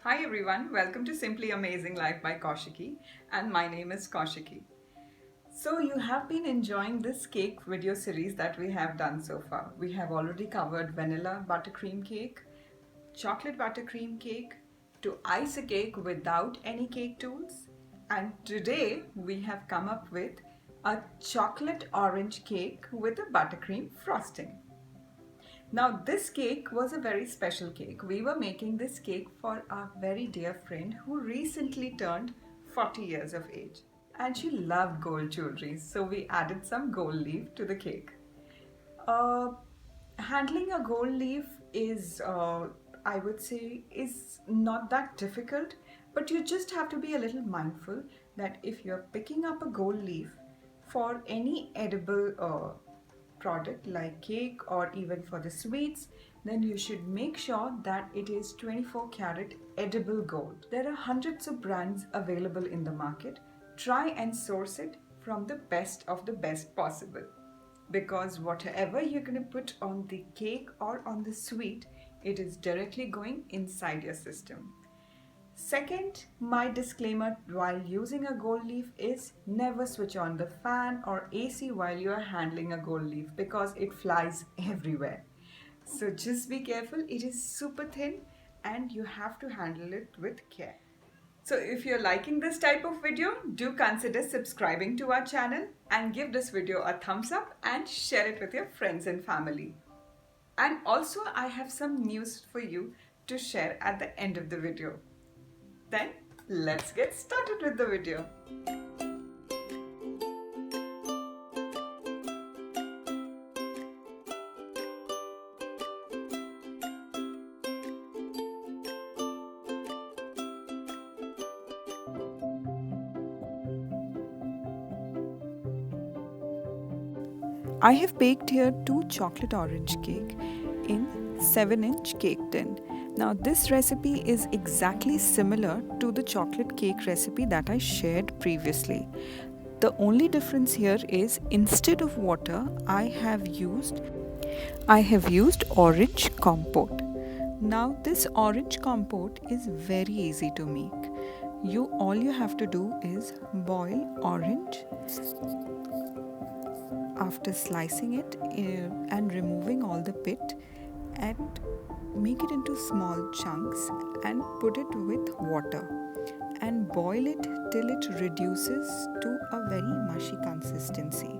Hi everyone, welcome to Simply Amazing Life by Kaushiki, and my name is Kaushiki. So you have been enjoying this cake video series that we have done so far. We have already covered vanilla buttercream cake, chocolate buttercream cake, to ice a cake without any cake tools, and today we have come up with a chocolate orange cake with a buttercream frosting. Now, this cake was a very special cake. We were making this cake for our very dear friend who recently turned 40 years of age. And she loved gold jewelry, so we added some gold leaf to the cake. Uh, Handling a gold leaf is, I would say, is not that difficult, but you just have to be a little mindful that if you're picking up a gold leaf for any edible product like cake or even for the sweets, then you should make sure that it is 24 karat edible gold. There are hundreds of brands available in the market. Try and source it from the best of the best possible, because whatever you're going to put on the cake or on the sweet, it is directly going inside your system. Second, my disclaimer while using a gold leaf is never switch on the fan or AC while you are handling a gold leaf, because it flies everywhere. So just be careful, it is super thin and you have to handle it with care. So if you're liking this type of video, do consider subscribing to our channel and give this video a thumbs up and share it with your friends and family. And also I have some news for you to share at the end of the video. Then let's get started with the video. I have baked here 2 chocolate orange cake in 7-inch cake tin. Now this recipe is exactly similar to the chocolate cake recipe that I shared previously. The only difference here is instead of water I have used orange compote. Now this orange compote is very easy to make. All you have to do is boil orange after slicing it and removing all the pit, and make it into small chunks and put it with water and boil it till it reduces to a very mushy consistency.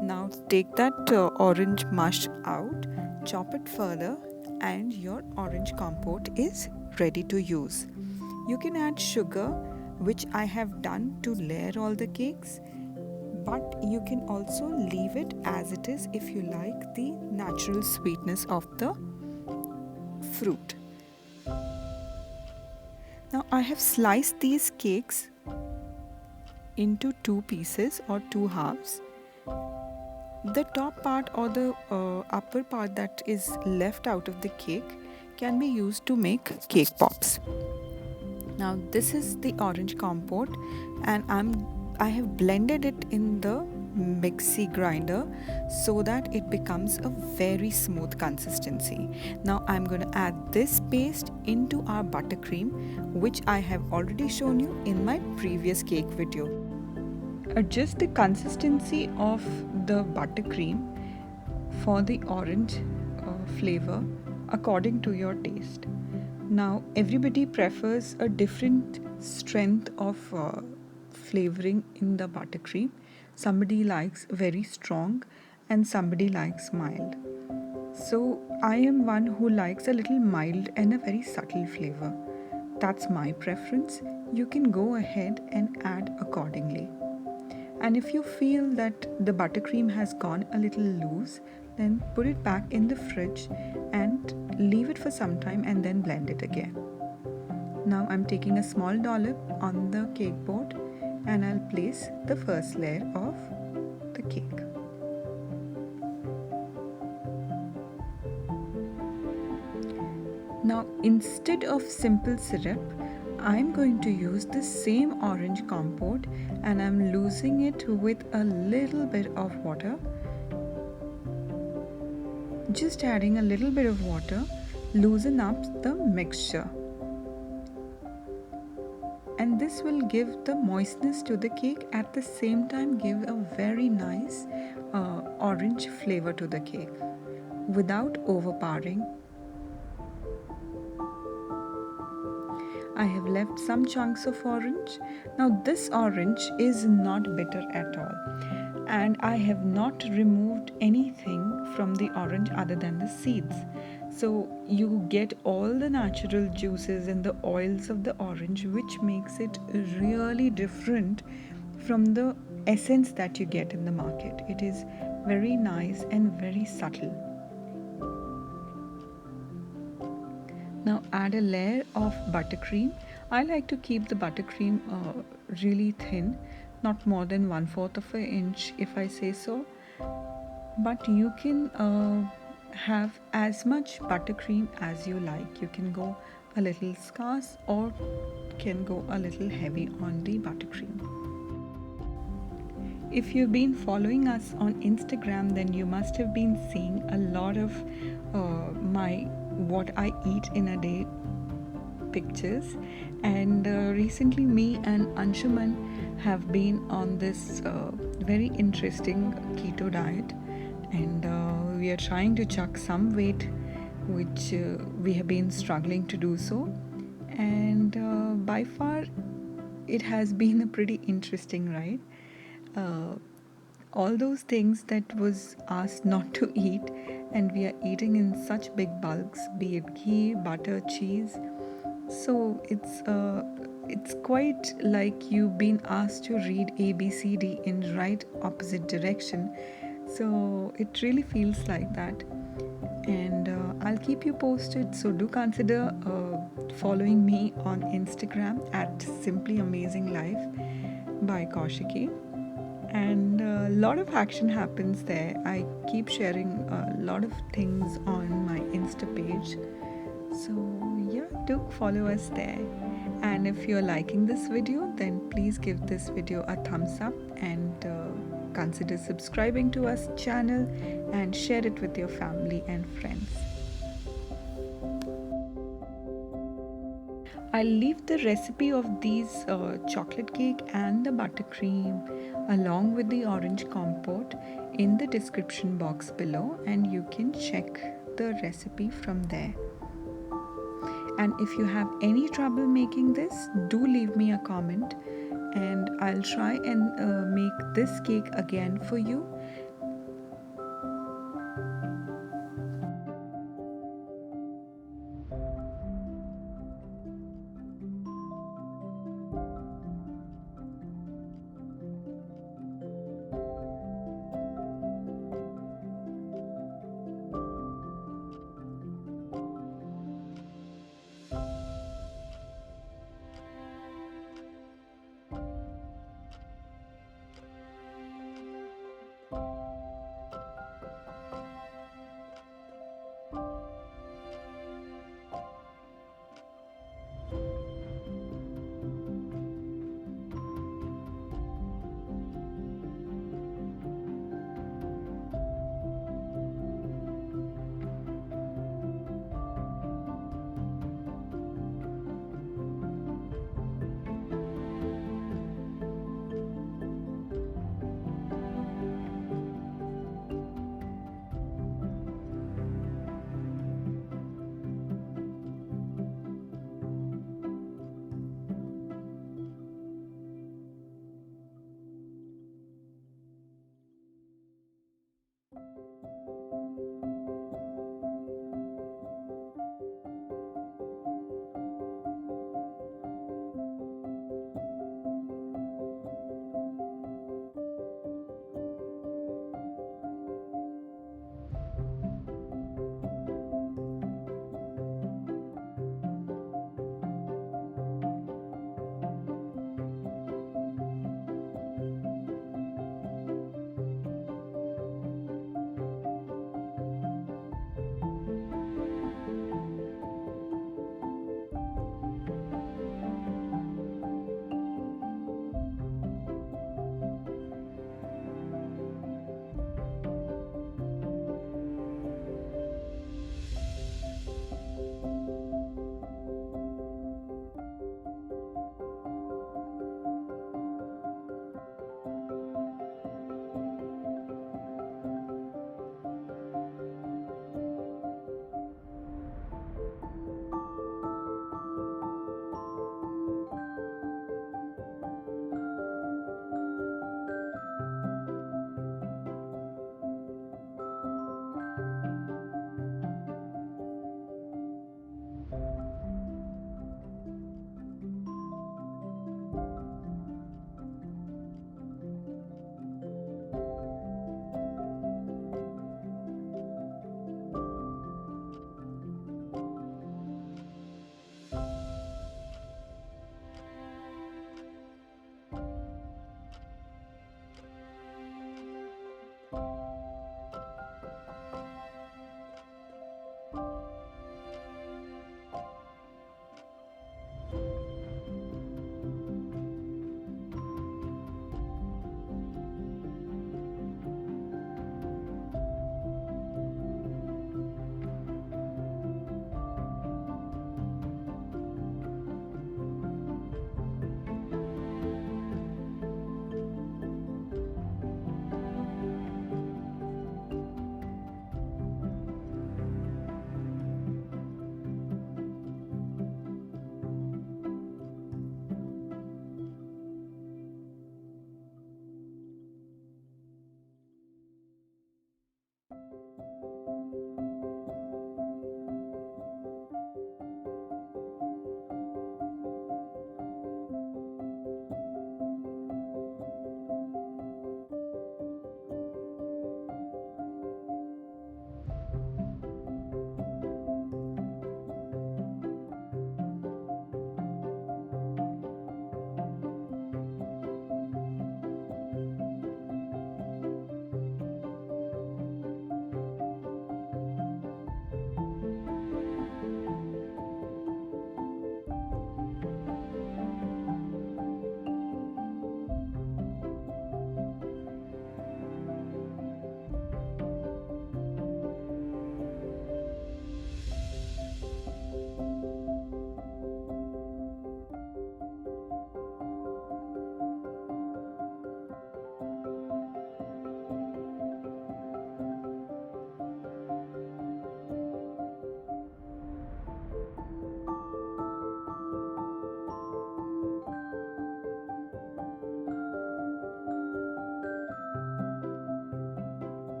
Now take that orange mush out, chop it further, and your orange compote is ready to use. You can add sugar, which I have done to layer all the cakes, but you can also leave it as it is if you like the natural sweetness of the fruit. Now I have sliced these cakes into 2 pieces or 2 halves. The top part or the upper part that is left out of the cake can be used to make cake pops. Now this is the orange compote, and I have blended it in the mixie grinder so that it becomes a very smooth consistency. Now I'm going to add this paste into our buttercream, which I have already shown you in my previous cake video. Adjust the consistency of the buttercream for the orange flavor according to your taste. Now everybody prefers a different strength of flavoring in the buttercream. Somebody likes very strong and somebody likes mild. So I am one who likes a little mild and a very subtle flavor. That's my preference. You can go ahead and add accordingly. And if you feel that the buttercream has gone a little loose, then put it back in the fridge and leave it for some time and then blend it again. Now I'm taking a small dollop on the cake board and I'll place the first layer of the cake. Now instead of simple syrup, I'm going to use the same orange compote and I'm losing it with a little bit of water. Just adding a little bit of water, loosen up the mixture. and this will give the moistness to the cake, at the same time give a very nice orange flavor to the cake without overpowering. I have left some chunks of orange. Now this orange is not bitter at all, and I have not removed anything from the orange other than the seeds. So you get all the natural juices and the oils of the orange, which makes it really different from the essence that you get in the market. It is very nice and very subtle. Now add a layer of buttercream. I like to keep the buttercream really thin, not more than 1/4 of an inch if I say so. But you can have as much buttercream as you like. You can go a little scarce or can go a little heavy on the buttercream. If you've been following us on Instagram, then you must have been seeing a lot of my what I eat in a day pictures. And recently, me and Anshuman have been on this very interesting keto diet, and we are trying to chuck some weight, which we have been struggling to do so. And by far, it has been a pretty interesting ride. Uh, all those things that was asked not to eat, and we are eating in such big bulks, be it ghee, butter, cheese. So it's quite like you've been asked to read ABCD in right opposite direction. So it really feels like that. And I'll keep you posted. So do consider following me on Instagram at Simply Amazing Life by Kaushiki. And a lot of action happens there. I keep sharing a lot of things on my Insta page. So yeah, do follow us there. And if you're liking this video, then please give this video a thumbs up, and consider subscribing to our channel and share it with your family and friends. I'll leave the recipe of these chocolate cake and the buttercream along with the orange compote in the description box below, and you can check the recipe from there. And if you have any trouble making this, do leave me a comment, and I'll try and make this cake again for you.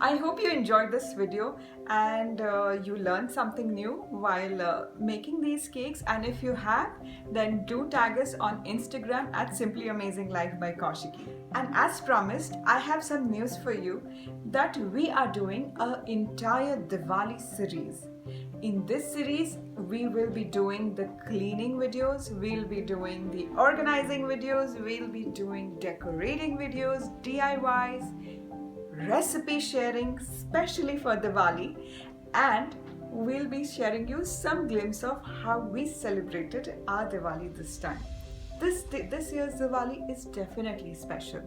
I hope you enjoyed this video and you learned something new while making these cakes, and if you have, then do tag us on Instagram at Simply Amazing Life by Kaushiki. And as promised, I have some news for you that we are doing an entire Diwali series. In this series, we will be doing the cleaning videos, we'll be doing the organizing videos, we'll be doing decorating videos, DIYs, recipe sharing especially for Diwali, and we'll be sharing you some glimpse of how we celebrated our Diwali this time. This year's Diwali is definitely special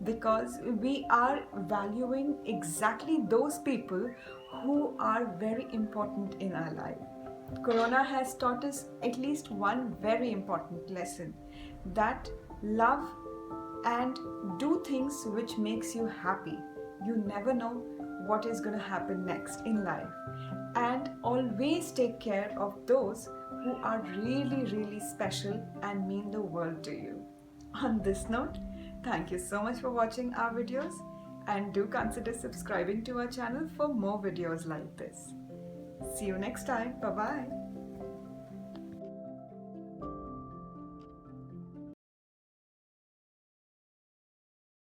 because we are valuing exactly those people who are very important in our life. Corona has taught us at least one very important lesson, that love and do things which makes you happy. You never know what is going to happen next in life, and always take care of those who are really special and mean the world to you. On this note, thank you so much for watching our videos, and do consider subscribing to our channel for more videos like this. See you next time. Bye bye.